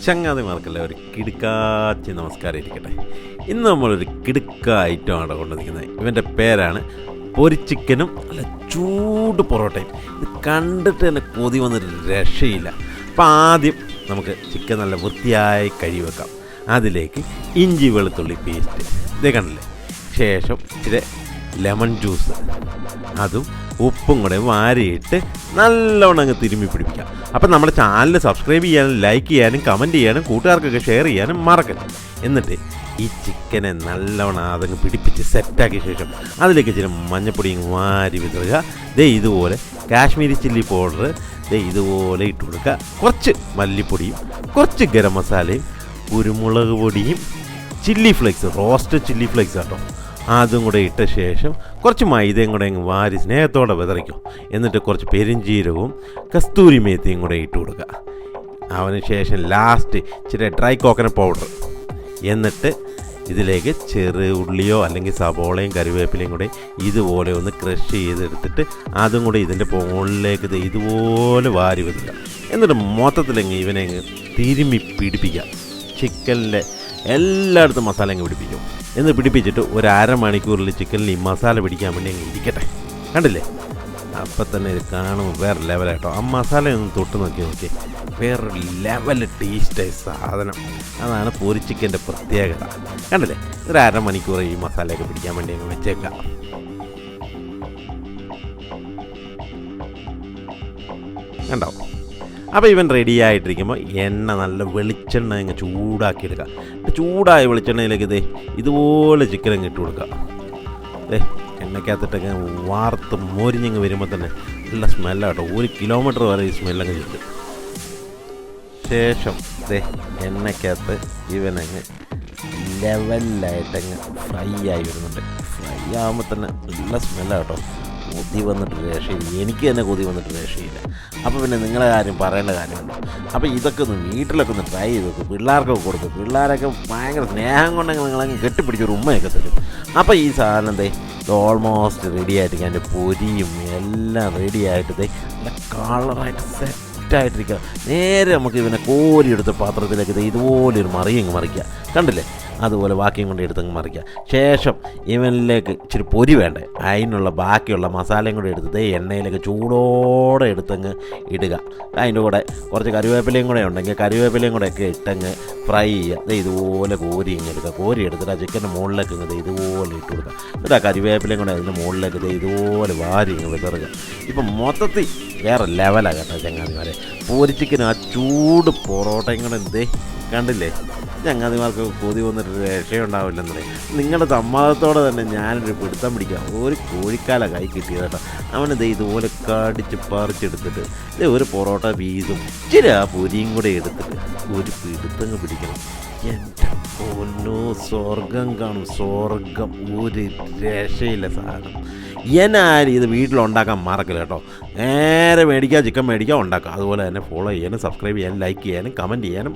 ചങ്ങാതിമാർക്കല്ല ഒരു കിടുക്കാച്ചി നമസ്കാരം ഇരിക്കട്ടെ. ഇന്ന് നമ്മളൊരു കിടുക്ക ഐറ്റമാണ് കൊണ്ടുവന്നിരിക്കുന്നത്. ഇവൻ്റെ പേരാണ് പൊരിച്ചിക്കനും അല്ല ചൂട് പൊറോട്ടയും. ഇത് കണ്ടിട്ട് തന്നെ കൊതി വന്നൊരു രക്ഷയില്ല. അപ്പം ആദ്യം നമുക്ക് ചിക്കൻ നല്ല വൃത്തിയായി കഴുകി വെക്കാം. അതിലേക്ക് ഇഞ്ചി വെളുത്തുള്ളി പേസ്റ്റ് ഇതേ കണ്ടില്ലേ. ശേഷം ഇച്ചിരി ലെമൺ ജ്യൂസ് അതും ഉപ്പും കൂടെ വാരിയിട്ട് നല്ലവണ്ണം അങ്ങ് തിരുമ്മി പിടിപ്പിക്കാം. അപ്പം നമ്മുടെ ചാനൽ സബ്സ്ക്രൈബ് ചെയ്യാനും ലൈക്ക് ചെയ്യാനും കമൻറ്റ് ചെയ്യാനും കൂട്ടുകാർക്കൊക്കെ ഷെയർ ചെയ്യാനും മറക്കരുത്. എന്നിട്ട് ഈ ചിക്കനെ നല്ലവണ്ണം അതങ്ങ് പിടിപ്പിച്ച് സെറ്റാക്കിയ ശേഷം അതിലേക്ക് ഇച്ചിരി മഞ്ഞപ്പൊടിയും വാരി വിതറുക. ദേ ഇതുപോലെ കാശ്മീരി ചില്ലി പൗഡർ ദേ ഇതുപോലെ ഇട്ട് കൊടുക്കുക. കുറച്ച് മല്ലിപ്പൊടിയും കുറച്ച് ഗരം മസാലയും കുരുമുളക് പൊടിയും chilli flakes, roast chilli flakes കേട്ടോ, അതും കൂടെ ഇട്ട ശേഷം കുറച്ച് മൈദയും കൂടെ അങ്ങ് വാരി സ്നേഹത്തോടെ വിതറിക്കും. എന്നിട്ട് കുറച്ച് പെരിഞ്ചീരകവും കസ്തൂരി മേത്തിയും കൂടെ ഇട്ട് കൊടുക്കുക. അതിന് ശേഷം ലാസ്റ്റ് ഇച്ചിരി ഡ്രൈ കോക്കനട്ട് പൗഡർ. എന്നിട്ട് ഇതിലേക്ക് ചെറു ഉള്ളിയോ അല്ലെങ്കിൽ സബോളയും കറിവേപ്പിലയും കൂടെ ഇതുപോലെ ഒന്ന് ക്രഷ് ചെയ്തെടുത്തിട്ട് അതും കൂടെ ഇതിൻ്റെ മുകളിലേക്ക് ഇതുപോലെ വാരി വിടുക. എന്നിട്ട് മൊത്തത്തിലങ്ങ് ഇവനെ തിരുമ്മി പിടിപ്പിക്കുക. ചിക്കനിലെ എല്ലായിടത്തും മസാല അങ്ങ് പിടിപ്പിക്കും. എന്ന് പിടിപ്പിച്ചിട്ട് ഒരു അരമണിക്കൂറിൽ ചിക്കനിൽ ഈ മസാല പിടിക്കാൻ വേണ്ടി അങ്ങ് ഇരിക്കട്ടെ. കണ്ടില്ലേ, അപ്പം തന്നെ ഇത് കാണുമ്പോൾ വേറെ ലെവലായിട്ടോ. ആ മസാലയൊന്ന് തൊട്ട് നോക്കി വേറൊരു ലെവൽ ടേസ്റ്റായി സാധനം. അതാണ് പൊരിച്ചിക്കൻ്റെ പ്രത്യേകത. കണ്ടില്ലേ, ഒരു അരമണിക്കൂർ ഈ മസാലയൊക്കെ പിടിക്കാൻ വേണ്ടി അങ്ങ് വെച്ചേക്കാം. കണ്ടോ, അപ്പോൾ ഇവൻ റെഡി ആയിട്ടിരിക്കുമ്പോൾ എണ്ണ നല്ല വെളിച്ചെണ്ണ അങ്ങ് ചൂടാക്കിയെടുക്കുക. ചൂടായ വെളിച്ചെണ്ണയിലേക്ക് ഇതുപോലെ ചിക്കൻ അങ്ങ് ഇട്ട് കൊടുക്കുക. എണ്ണയ്ക്കകത്തിട്ടൊക്കെ വാർത്ത് മോരിഞ്ഞങ്ങ് വരുമ്പോൾ തന്നെ നല്ല സ്മെല്ലാട്ടോ. 1 കിലോമീറ്റർ വരെ ഈ സ്മെല്ലങ്ങ് ചുറ്റും. ശേഷം എണ്ണയ്ക്കകത്ത് ഇവനങ്ങ് ലെവലായിട്ടങ്ങ് ഫ്രൈ ആയി വരുന്നുണ്ട്. ഫ്രൈ ആകുമ്പോൾ തന്നെ നല്ല സ്മെല്ലാട്ടോ. കൊതി വന്നിട്ട് രക്ഷയില്ല, എനിക്ക് തന്നെ കൊതി വന്നിട്ട് രക്ഷയില്ല. അപ്പോൾ പിന്നെ നിങ്ങളെ കാര്യം പറയേണ്ട കാര്യമുണ്ടോ? അപ്പോൾ ഇതൊക്കെ ഒന്ന് വീട്ടിലൊക്കെ ഒന്ന് ട്രൈ ചെയ്ത് നോക്കും, പിള്ളേർക്കൊക്കെ കൊടുക്കും. പിള്ളേരൊക്കെ ഭയങ്കര സ്നേഹം കൊണ്ടെങ്കിൽ നിങ്ങളങ്ങ് കെട്ടിപ്പിടിച്ചൊരു ഉമ്മയൊക്കെ തരും. അപ്പോൾ ഈ സാധനം ഇത് ഓൾമോസ്റ്റ് റെഡി ആയിട്ട് അതിൻ്റെ പൊരിയും എല്ലാം റെഡി ആയിട്ട് നല്ല കളറായിട്ട് സെറ്റായിട്ടിരിക്കുക. നേരെ നമുക്ക് ഇവനെ കോരിയെടുത്ത പാത്രത്തിലേക്ക് ഇതുപോലെ ഒരു മറിയങ്ങ് മറിക്കുക. കണ്ടില്ലേ, അതുപോലെ ബാക്കിയും കൊണ്ട് എടുത്തങ്ങ് മറിക്കുക. ശേഷം ഇവനിലേക്ക് ഇച്ചിരി പൊരി വേണ്ടേ, അതിനുള്ള ബാക്കിയുള്ള മസാലയും കൂടെ എടുത്ത് എണ്ണയിലേക്ക് ചൂടോടെ എടുത്തങ്ങ് ഇടുക. അതിൻ്റെ കൂടെ കുറച്ച് കറിവേപ്പിലയും കൂടെ ഉണ്ടെങ്കിൽ കറിവേപ്പിലയും കൂടെ ഒക്കെ ഇട്ടങ്ങ് ഫ്രൈ ചെയ്യുക. ഇതുപോലെ കോരി ഇങ്ങ് എടുക്കുക. കോരി എടുത്തിട്ട് ആ ചിക്കൻ്റെ മുകളിലേക്ക് ഇതുപോലെ ഇട്ട് കൊടുക്കുക. എന്നിട്ട് ആ കറിവേപ്പിലയും കൂടെ അതിൻ്റെ മുകളിലേക്ക് ഇതുപോലെ വാരി ഇങ്ങ് വിതറുക. ഇപ്പം മൊത്തത്തിൽ വേറെ ലെവലാണ് കേട്ടോ ചങ്ങാതിമാരെ. പൊരിച്ചിക്കന് ആ ചൂട് പൊറോട്ടയും കൂടെ കണ്ടില്ലേ, ചങ്ങാതിമാർക്ക് കൊതി വന്നിട്ട് രക്ഷയുണ്ടാവില്ലെന്ന് പറയും. നിങ്ങളുടെ സമ്മതത്തോടെ തന്നെ ഞാനൊരു പിടുത്തം പിടിക്കാം. ഒരു കോഴിക്കാല കൈ കിട്ടിയത് കേട്ടോ. അവന് ഇതുപോലെ കടിച്ച് പറിച്ചെടുത്തിട്ട് ഒരു പൊറോട്ട പീസും ഇച്ചിരി ആ പൊരിയും കൂടെ എടുത്തിട്ട് ഒരു പിടുത്തങ്ങ് പിടിക്കണം. എൻ്റെ പൊന്നോ, സ്വർഗം കാണും, സ്വർഗം. ഒരു രക്ഷയില്ല സാധനം. എന്നാരും ഇത് വീട്ടിലുണ്ടാക്കാൻ മറക്കില്ല കേട്ടോ. നേരെ മേടിക്കുക, ചിക്കൻ മേടിക്കുക, ഉണ്ടാക്കുക. അതുപോലെ തന്നെ ഫോളോ ചെയ്യാനും സബ്സ്ക്രൈബ് ചെയ്യാനും ലൈക്ക് ചെയ്യാനും കമൻറ്റ് ചെയ്യാനും